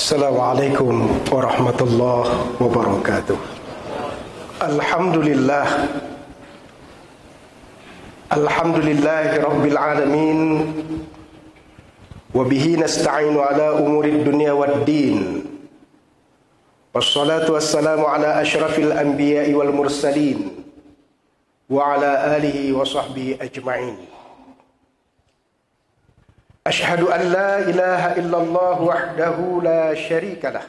Assalamualaikum warahmatullahi wabarakatuh. Alhamdulillah. Alhamdulillahi rabbil alamin. Wa bihi nasta'inu ala umurid dunya waddin. Wassalatu wassalamu ala asyrafil anbiya'i wal mursalin wa ala alihi wa sahbihi ajma'in. Ashhadu an la ilaha illallah wahdahu la syarika lah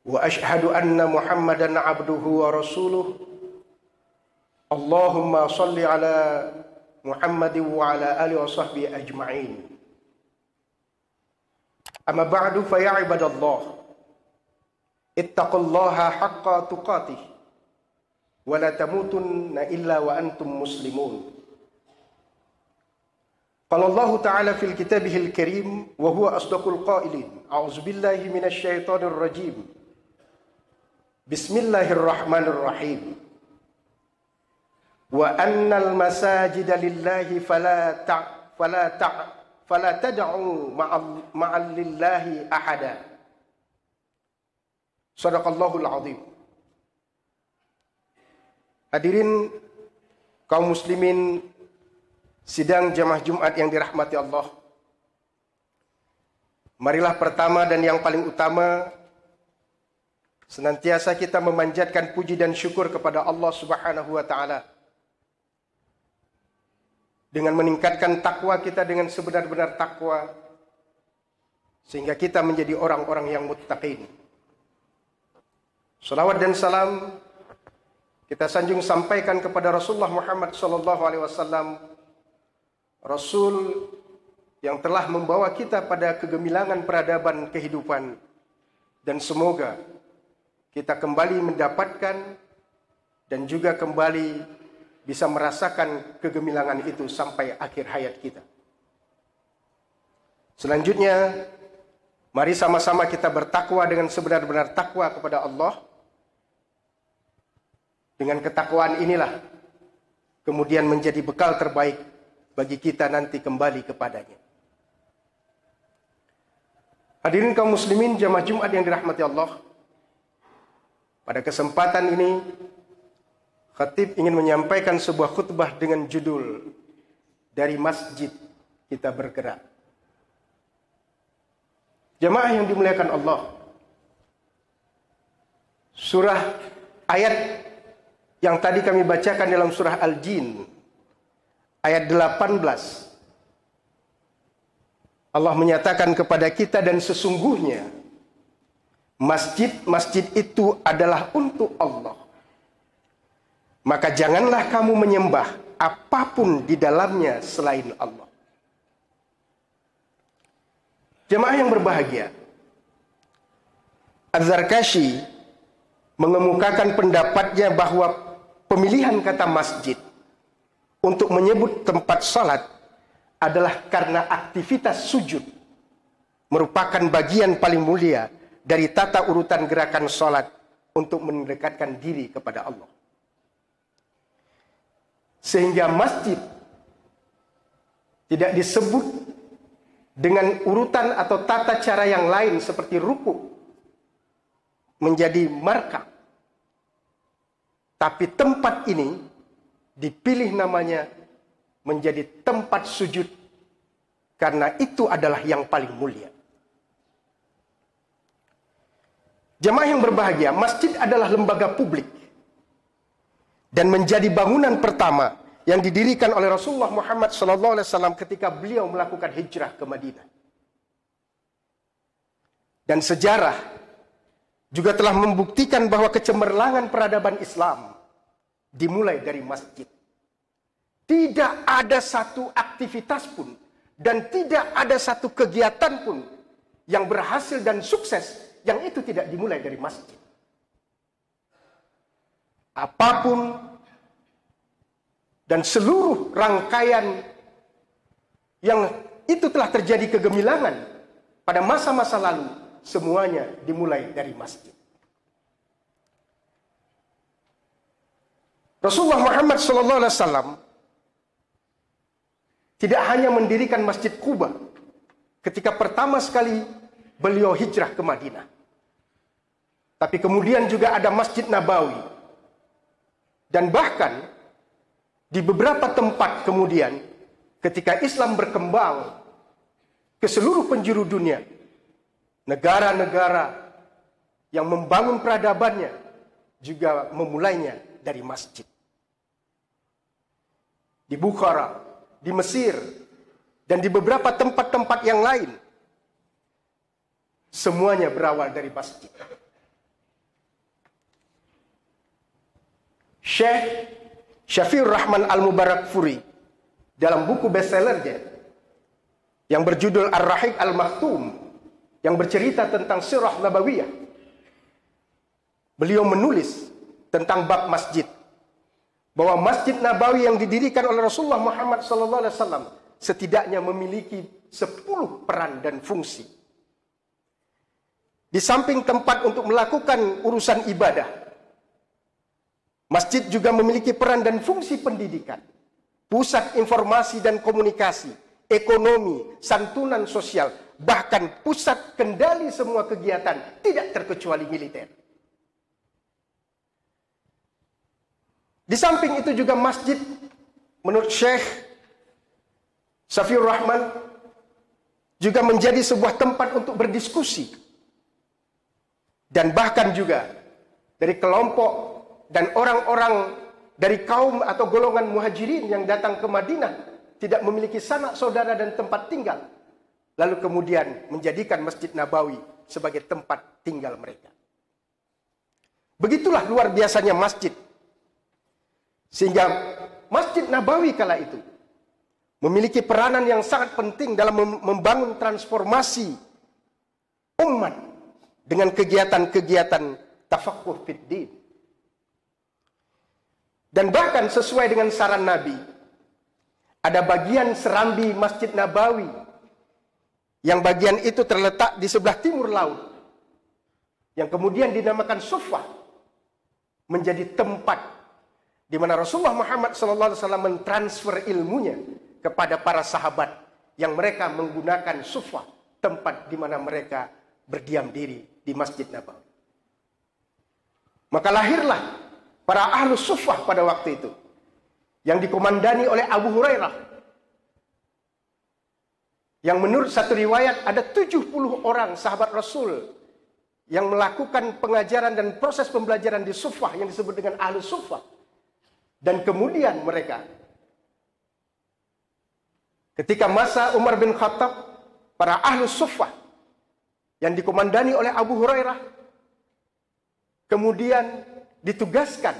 wa ashhadu anna Muhammadan abduhu wa rasuluh. Allahumma salli ala Muhammadin wa ala alihi wa sahbihi ajma'in. Amma ba'du fa ya ibadallah, ittaqullaha haqqa tuqatih wa la tamutunna illa wa antum muslimun. Qala Allah Ta'ala fil kitabihil karim wa huwa asdaqul qailin. A'udzu billahi minasy syaithanir rajim. Bismillahirrahmanirrahim. Wa annal masajida lillahi fala tad'u ma'al lillahi ahada. Shadaqallahul azim. Hadirin kaum muslimin sidang jamaah Jumat yang dirahmati Allah. Marilah pertama dan yang paling utama, senantiasa kita memanjatkan puji dan syukur kepada Allah Subhanahu wa Ta'ala dengan meningkatkan takwa kita dengan sebenar-benar takwa, sehingga kita menjadi orang-orang yang muttaqin. Salawat dan salam kita sanjung sampaikan kepada Rasulullah Muhammad sallallahu alaihi wasallam, Rasul yang telah membawa kita pada kegemilangan peradaban kehidupan, dan semoga kita kembali mendapatkan dan juga kembali bisa merasakan kegemilangan itu sampai akhir hayat kita. Selanjutnya, mari sama-sama kita bertakwa dengan sebenar-benar takwa kepada Allah. Dengan ketakwaan inilah kemudian menjadi bekal terbaik bagi kita nanti kembali kepadanya. Hadirin kaum muslimin jamaah Jumat yang dirahmati Allah, pada kesempatan ini khatib ingin menyampaikan sebuah khutbah dengan judul Dari Masjid Kita Bergerak. Jamaah yang dimuliakan Allah, surah ayat yang tadi kami bacakan dalam surah Al-Jin ayat 18, Allah menyatakan kepada kita, dan sesungguhnya masjid-masjid itu adalah untuk Allah, maka janganlah kamu menyembah apapun di dalamnya selain Allah. Jemaah yang berbahagia, Az-Zarkashi mengemukakan pendapatnya bahwa pemilihan kata masjid untuk menyebut tempat salat adalah karena aktivitas sujud merupakan bagian paling mulia dari tata urutan gerakan salat untuk mendekatkan diri kepada Allah. Sehingga masjid tidak disebut dengan urutan atau tata cara yang lain seperti ruku menjadi markah, tapi tempat ini dipilih namanya menjadi tempat sujud karena itu adalah yang paling mulia. Jemaah yang berbahagia, masjid adalah lembaga publik dan menjadi bangunan pertama yang didirikan oleh Rasulullah Muhammad SAW ketika beliau melakukan hijrah ke Madinah. Dan sejarah juga telah membuktikan bahwa kecemerlangan peradaban Islam dimulai dari masjid. Tidak ada satu aktivitas pun dan tidak ada satu kegiatan pun yang berhasil dan sukses yang itu tidak dimulai dari masjid. Apapun dan seluruh rangkaian yang itu telah terjadi kegemilangan pada masa-masa lalu, semuanya dimulai dari masjid. Rasulullah Muhammad SAW tidak hanya mendirikan Masjid Quba ketika pertama sekali beliau hijrah ke Madinah. Tapi kemudian juga ada Masjid Nabawi. Dan bahkan di beberapa tempat kemudian ketika Islam berkembang ke seluruh penjuru dunia, negara-negara yang membangun peradabannya juga memulainya dari masjid. Di Bukhara, di Mesir, dan di beberapa tempat-tempat yang lain, semuanya berawal dari masjid. Syekh Syafiur Rahman Al-Mubarakfuri dalam buku bestsellernya yang berjudul Ar-Rahiq Al-Maktum yang bercerita tentang Sirah Nabawiyah, beliau menulis tentang bab masjid, bahwa Masjid Nabawi yang didirikan oleh Rasulullah Muhammad SAW setidaknya memiliki 10 peran dan fungsi. Di samping tempat untuk melakukan urusan ibadah, masjid juga memiliki peran dan fungsi pendidikan, pusat informasi dan komunikasi, ekonomi, santunan sosial, bahkan pusat kendali semua kegiatan, tidak terkecuali militer. Di samping itu juga masjid, menurut Syekh Syafiur Rahman, juga menjadi sebuah tempat untuk berdiskusi. Dan bahkan juga dari kelompok dan orang-orang dari kaum atau golongan muhajirin yang datang ke Madinah tidak memiliki sanak saudara dan tempat tinggal, lalu kemudian menjadikan Masjid Nabawi sebagai tempat tinggal mereka. Begitulah luar biasanya masjid, sehingga Masjid Nabawi kala itu memiliki peranan yang sangat penting dalam membangun transformasi umat dengan kegiatan-kegiatan tafaqquh fid din. Dan bahkan sesuai dengan saran Nabi, ada bagian serambi Masjid Nabawi yang bagian itu terletak di sebelah timur laut, yang kemudian dinamakan Suffah, menjadi tempat di mana Rasulullah Muhammad SAW mentransfer ilmunya kepada para sahabat yang mereka menggunakan Suffah, tempat di mana mereka berdiam diri di Masjid Nabawi. Maka lahirlah para ahlus suffah pada waktu itu, yang dikomandani oleh Abu Hurairah, yang menurut satu riwayat ada 70 orang sahabat Rasul yang melakukan pengajaran dan proses pembelajaran di suffah yang disebut dengan ahlus suffah. Dan kemudian mereka, ketika masa Umar bin Khattab, para ahlus suffah yang dikomandani oleh Abu Hurairah kemudian ditugaskan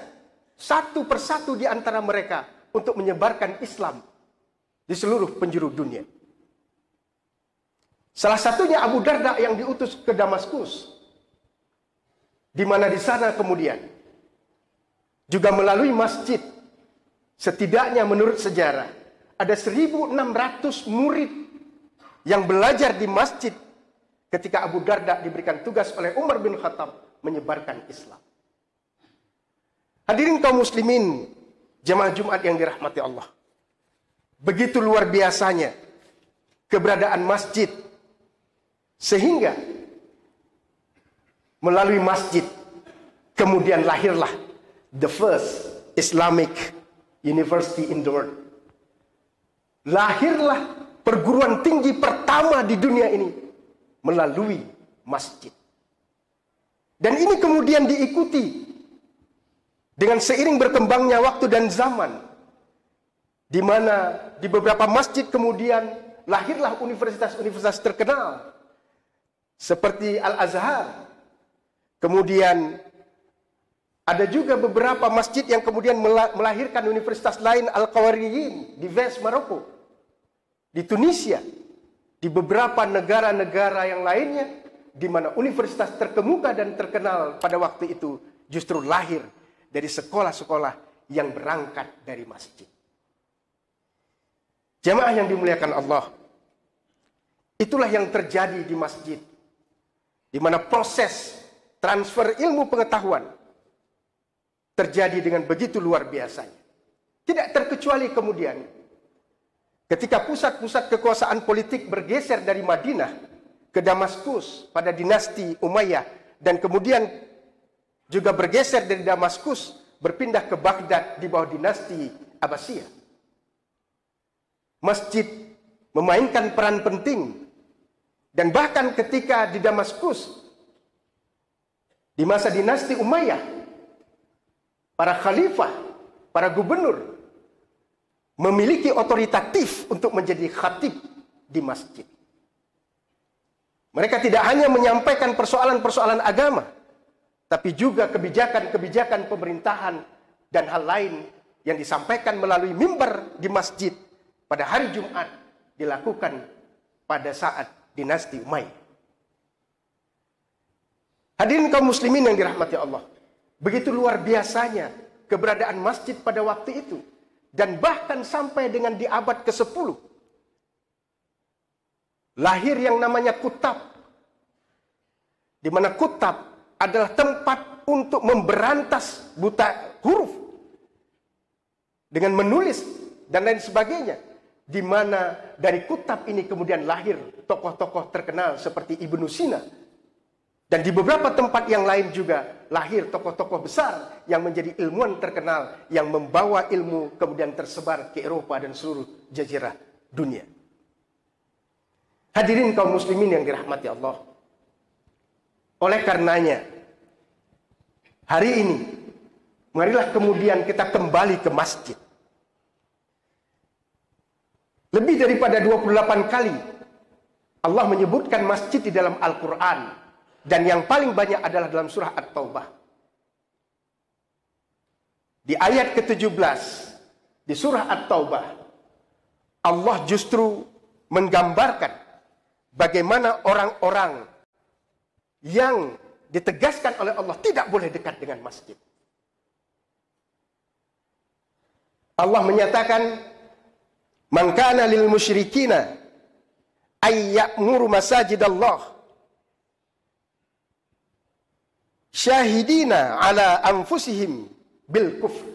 satu persatu di antara mereka untuk menyebarkan Islam di seluruh penjuru dunia. Salah satunya Abu Darda yang diutus ke Damaskus, di mana di sana kemudian juga melalui masjid, setidaknya menurut sejarah ada 1.600 murid yang belajar di masjid ketika Abu Darda diberikan tugas oleh Umar bin Khattab menyebarkan Islam. Hadirin kaum muslimin, jemaah Jumat yang dirahmati Allah. Begitu luar biasanya keberadaan masjid, sehingga melalui masjid kemudian lahirlah the first Islamic University in the world. Lahirlah perguruan tinggi pertama di dunia ini melalui masjid. Dan ini kemudian diikuti dengan seiring berkembangnya waktu dan zaman, di mana di beberapa masjid kemudian lahirlah universitas-universitas terkenal seperti Al-Azhar. Kemudian ada juga beberapa masjid yang kemudian melahirkan universitas lain, Al-Qawariyin di Fez, Maroko, di Tunisia, di beberapa negara-negara yang lainnya, di mana universitas terkemuka dan terkenal pada waktu itu justru lahir dari sekolah-sekolah yang berangkat dari masjid. Jamaah yang dimuliakan Allah, itulah yang terjadi di masjid, di mana proses transfer ilmu pengetahuan terjadi dengan begitu luar biasanya. Tidak terkecuali kemudian ketika pusat-pusat kekuasaan politik bergeser dari Madinah ke Damaskus pada dinasti Umayyah, dan kemudian juga bergeser dari Damaskus berpindah ke Baghdad di bawah dinasti Abbasiyah. Masjid memainkan peran penting, dan bahkan ketika di Damaskus di masa dinasti Umayyah, para khalifah, para gubernur memiliki otoritatif untuk menjadi khatib di masjid. Mereka tidak hanya menyampaikan persoalan-persoalan agama, tapi juga kebijakan-kebijakan pemerintahan dan hal lain yang disampaikan melalui mimbar di masjid pada hari Jumat dilakukan pada saat dinasti Umayyah. Hadirin kaum muslimin yang dirahmati Allah, begitu luar biasanya keberadaan masjid pada waktu itu, dan bahkan sampai dengan di abad ke-10 lahir yang namanya kutab, di mana kutab adalah tempat untuk memberantas buta huruf dengan menulis dan lain sebagainya, di mana dari kutab ini kemudian lahir tokoh-tokoh terkenal seperti Ibnu Sina, dan di beberapa tempat yang lain juga lahir tokoh-tokoh besar yang menjadi ilmuwan terkenal yang membawa ilmu kemudian tersebar ke Eropa dan seluruh jazirah dunia. Hadirin kaum muslimin yang dirahmati Allah, oleh karenanya hari ini marilah kemudian kita kembali ke masjid. Lebih daripada 28 kali Allah menyebutkan masjid di dalam Al-Quran, dan yang paling banyak adalah dalam surah At-Taubah. Di ayat ke-17 di surah At-Taubah, Allah justru menggambarkan bagaimana orang-orang yang ditegaskan oleh Allah tidak boleh dekat dengan masjid. Allah menyatakan, "Man kana lil musyrikina ay ya'muru masajidallah syahidina ala anfusihim bil kufr."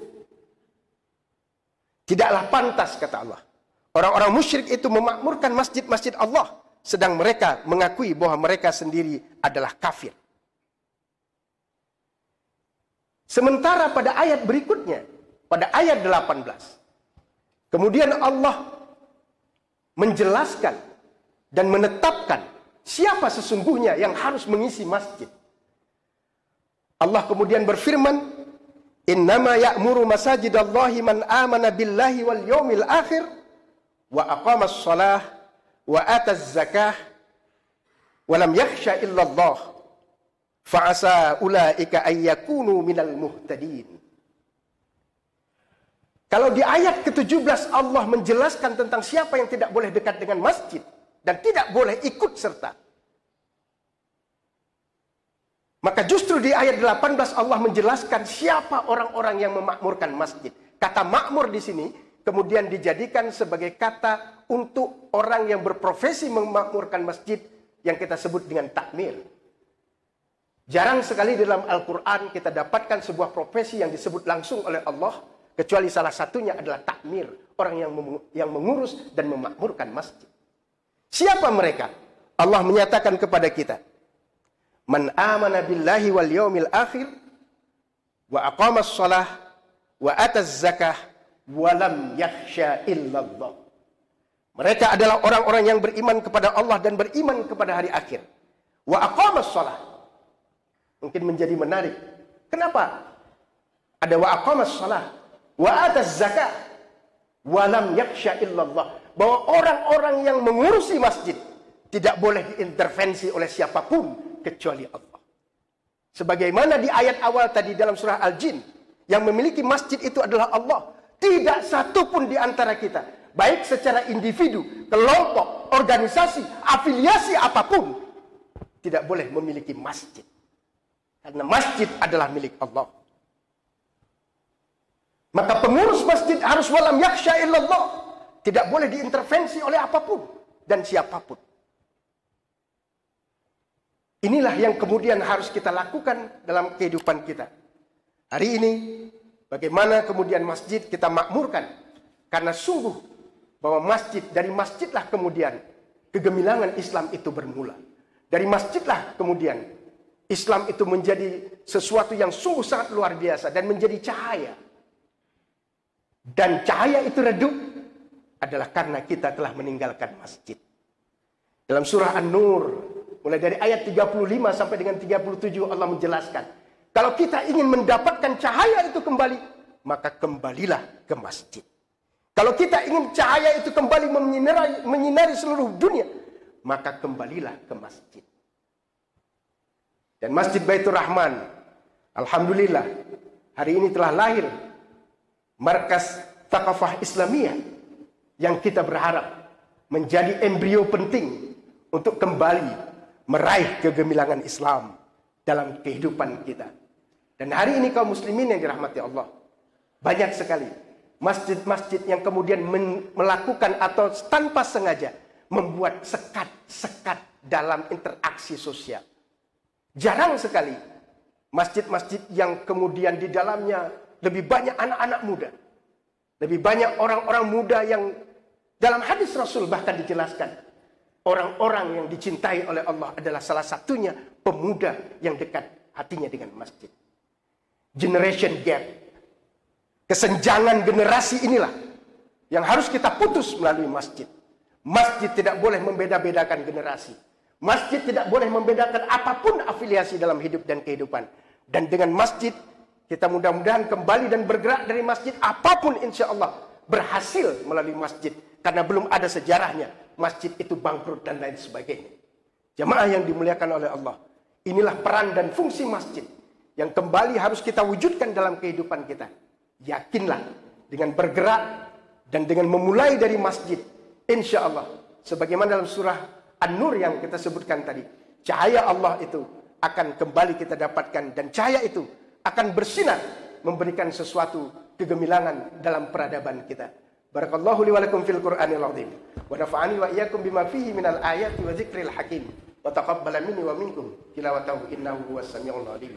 Tidaklah pantas, kata Allah, orang-orang musyrik itu memakmurkan masjid-masjid Allah sedang mereka mengakui bahwa mereka sendiri adalah kafir. Sementara pada ayat berikutnya, pada ayat 18, kemudian Allah menjelaskan dan menetapkan siapa sesungguhnya yang harus mengisi masjid. Allah kemudian berfirman, "Innama ya'muru masajidallahi man amana billahi wal yawmil akhir wa aqamas shalah wa ataz zakah wa lam yakhsha illallah fa asa ulaika ay yakunu minal muhtadin." Kalau di ayat ke-17 Allah menjelaskan tentang siapa yang tidak boleh dekat dengan masjid dan tidak boleh ikut serta, maka justru di ayat 18 Allah menjelaskan siapa orang-orang yang memakmurkan masjid. Kata makmur di sini kemudian dijadikan sebagai kata untuk orang yang berprofesi memakmurkan masjid yang kita sebut dengan takmir. Jarang sekali dalam Al-Quran kita dapatkan sebuah profesi yang disebut langsung oleh Allah, kecuali salah satunya adalah takmir, orang yang mengurus dan memakmurkan masjid. Siapa mereka? Allah menyatakan kepada kita, "Man amana billahi wal yawmil akhir wa aqamas shalah wa ataz zakah wa lam yakhsha illallah." Mereka adalah orang-orang yang beriman kepada Allah dan beriman kepada hari akhir. Wa aqamas shalah. Mungkin menjadi menarik. Kenapa ada wa aqamas shalah wa ataz zakah wa lam yakhsha illallah? Bahwa orang-orang yang mengurusi masjid tidak boleh diintervensi oleh siapapun kecuali Allah. Sebagaimana di ayat awal tadi dalam surah Al-Jin, yang memiliki masjid itu adalah Allah. Tidak satu pun di antara kita, baik secara individu, kelompok, organisasi, afiliasi apapun, tidak boleh memiliki masjid. Karena masjid adalah milik Allah. Maka pengurus masjid harus walam yakhsha illallah. Tidak boleh diintervensi oleh apapun dan siapapun. Inilah yang kemudian harus kita lakukan dalam kehidupan kita. Hari ini, bagaimana kemudian masjid kita makmurkan. Karena sungguh bahwa masjid, dari masjidlah kemudian kegemilangan Islam itu bermula. Dari masjidlah kemudian Islam itu menjadi sesuatu yang sungguh sangat luar biasa dan menjadi cahaya. Dan cahaya itu redup adalah karena kita telah meninggalkan masjid. Dalam surah An-Nur, mulai dari ayat 35 sampai dengan 37 Allah menjelaskan, kalau kita ingin mendapatkan cahaya itu kembali, maka kembalilah ke masjid. Kalau kita ingin cahaya itu kembali menyinari seluruh dunia, maka kembalilah ke masjid. Dan Masjid Baitur Rahman, alhamdulillah, hari ini telah lahir markas Thaqafah Islamiyah yang kita berharap menjadi embrio penting untuk kembali meraih kegemilangan Islam dalam kehidupan kita. Dan hari ini kaum muslimin yang dirahmati Allah, banyak sekali masjid-masjid yang kemudian melakukan atau tanpa sengaja membuat sekat-sekat dalam interaksi sosial. Jarang sekali masjid-masjid yang kemudian di dalamnya lebih banyak anak-anak muda. Lebih banyak orang-orang muda yang dalam hadis Rasul bahkan dijelaskan, orang-orang yang dicintai oleh Allah adalah salah satunya pemuda yang dekat hatinya dengan masjid. Generation gap, kesenjangan generasi inilah yang harus kita putus melalui masjid. Masjid tidak boleh membeda-bedakan generasi. Masjid tidak boleh membedakan apapun afiliasi dalam hidup dan kehidupan. Dan dengan masjid, kita mudah-mudahan kembali dan bergerak dari masjid. Apapun insya Allah berhasil melalui masjid. Karena belum ada sejarahnya. Masjid itu bangkrut dan lain sebagainya. Jamaah yang dimuliakan oleh Allah. Inilah peran dan fungsi masjid. Yang kembali harus kita wujudkan dalam kehidupan kita. Yakinlah dengan bergerak dan dengan memulai dari masjid. Insya Allah. Sebagaimana dalam surah An-Nur yang kita sebutkan tadi. Cahaya Allah itu akan kembali kita dapatkan. Dan cahaya itu akan bersinar. Memberikan sesuatu kegemilangan dalam peradaban kita. Barakallahu li wa lakum fil Qur'anil azim. Wa nafa'ani wa iyyakum bima fihi minal ayati wa dzikril hakim. Wa taqabbala minni wa minkum tilawatahu innahu huwas samiul alim.